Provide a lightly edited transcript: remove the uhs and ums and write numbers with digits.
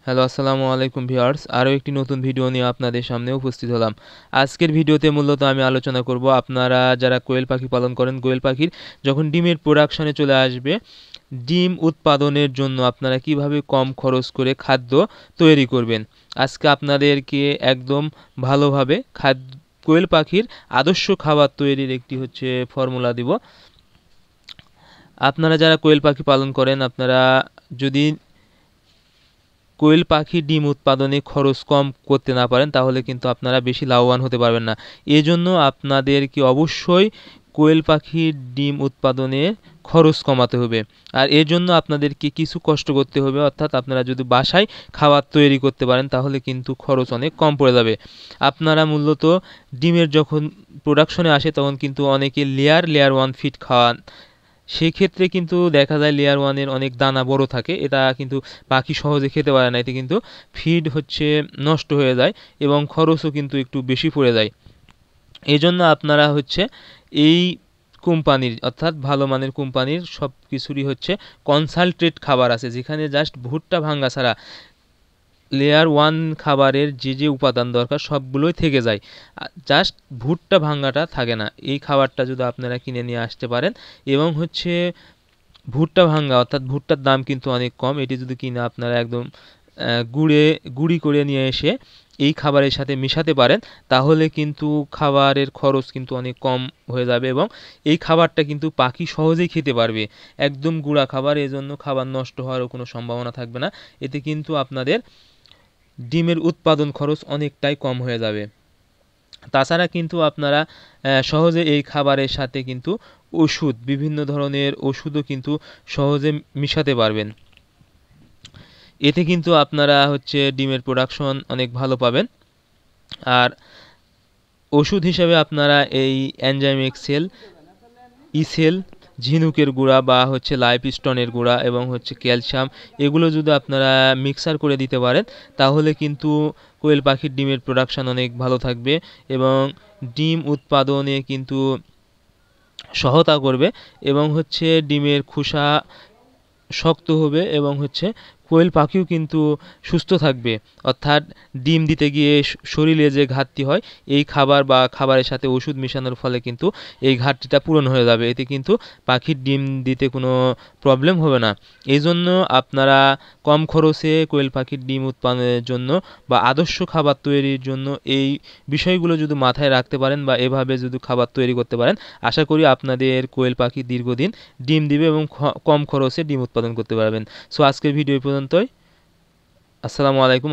Hello, আসসালামু আলাইকুম viewers. আরও একটি নতুন ভিডিও নিয়ে আপনাদের সামনে উপস্থিত হলাম। আজকের ভিডিওতে মূলত আমি আলোচনা করব আপনারা যারা কোয়েল পাখি পালন করেন, কোয়েল পাখির যখন ডিমের প্রোডাকশনে চলে আসবে, ডিম উৎপাদনের জন্য আপনারা কিভাবে কম খরচ করে খাদ্য তৈরি করবেন। আজকে আপনাদেরকে একদম ভালোভাবে কোয়েল পাখির আদর্শ খাবার তৈরির একটি ফর্মুলা দিব। আপনারা যারা কোয়েল পাখি পালন করেন, আপনারা যদি কোয়েল পাখি ডিম উৎপাদনে খরচ কম করতে না পারেন, তাহলে কিন্তু আপনারা বেশি লাভবান হতে পারবেন না। এজন্য আপনাদেরকে অবশ্যই কোয়েল পাখির ডিম উৎপাদনে খরচ কমাতে হবে। আর এর জন্য আপনাদেরকে কিছু কষ্ট করতে হবে, অর্থাৎ আপনারা যদি বাসায় খাবার তৈরি করতে পারেন তাহলে কিন্তু খরচ অনেক কম পড়ে যাবে। আপনারা মূলত ডিমের যখন প্রোডাকশনে আসে তখন কিন্তু অনেকে লেয়ার 1 ফিড খাওয়ান। সেক্ষেত্রে কিন্তু দেখা যায় লেয়ার 1 এর অনেক দানা বড় থাকে, এটা কিন্তু পাখি সহজে খেতে পারে না। এতে কিন্তু ফিড নষ্ট হয়ে যায় এবং খরচও কিন্তু একটু বেশি পড়ে যায়। এই জন্য আপনারা এই কোম্পানির, অর্থাৎ ভালো মানের কোম্পানির সব কিছুরই কনসালট্রেট খাবার আছে, যেখানে জাস্ট ভুট্টা ভাঙ্গা ছাড়া লেয়ার 1 খাবারের যে উপাদান দরকার সবগুলোই থেকে যায়, জাস্ট ভুট্টা ভাঙ্গাটা থাকে না। এই খাবারটা যদি আপনারা কিনে নিয়ে আসতে পারেন এবং ভুট্টা ভাঙ্গা, অর্থাৎ ভুট্টার দাম কিন্তু অনেক কম, এটি যদি কিনে আপনারা একদম গুঁড়ি করে নিয়ে এসে এই খাবারের সাথে মিশাতে পারেন, তাহলে কিন্তু খাবারের খরচ কিন্তু অনেক কম হয়ে যাবে এবং এই খাবারটা কিন্তু পাখি সহজেই খেতে পারবে। একদম গুঁড়া খাবার, এজন্য খাবার নষ্ট হওয়ারও কোনো সম্ভাবনা থাকবে না। এতে কিন্তু আপনাদের ডিমের উৎপাদন খরচ অনেকটাই কম হয়ে যাবে। তাছাড়া কিন্তু আপনারা সহজে এই খাবারের সাথে কিন্তু বিভিন্ন ধরনের ওষুধও কিন্তু সহজে মিশাতে পারবেন। এতে কিন্তু আপনারা ডিমের প্রোডাকশন অনেক ভালো পাবেন। আর ওষুধ হিসেবে আপনারা এই এনজাইম এক্সেল, ইসেল, ঝিনুকের গুঁড়া বা লাইফস্টোনের গুঁড়া এবং ক্যালসিয়াম, এগুলো যদি আপনারা মিক্সার করে দিতে পারেন তাহলে কিন্তু কোয়েল পাখির ডিমের প্রোডাকশন অনেক ভালো থাকবে এবং ডিম উৎপাদনে কিন্তু সহায়তা করবে এবং ডিমের খোসা শক্ত হবে এবং কোয়েল পাখিও কিন্তু সুস্থ থাকবে। অর্থাৎ ডিম দিতে গিয়ে শরীরে যে ঘাটতি হয়, এই খাবার বা খাবারের সাথে ওষুধ মেশানোর ফলে কিন্তু এই ঘাটতিটা পূরণ হয়ে যাবে। এতে কিন্তু পাখির ডিম দিতে কোনো প্রবলেম হবে না। এই জন্য আপনারা কম খরচে কোয়েল পাখির ডিম উৎপাদনের জন্য বা আদর্শ খাবার তৈরির জন্য এই বিষয়গুলো যদি মাথায় রাখতে পারেন বা এভাবে যদি খাবার তৈরি করতে পারেন, আশা করি আপনাদের কোয়েল পাখি দীর্ঘদিন ডিম দিবে এবং কম খরচে ডিম উৎপাদন করতে পারবেন। সো আজকের ভিডিও এই পর্যন্তই। আসসালামু আলাইকুম।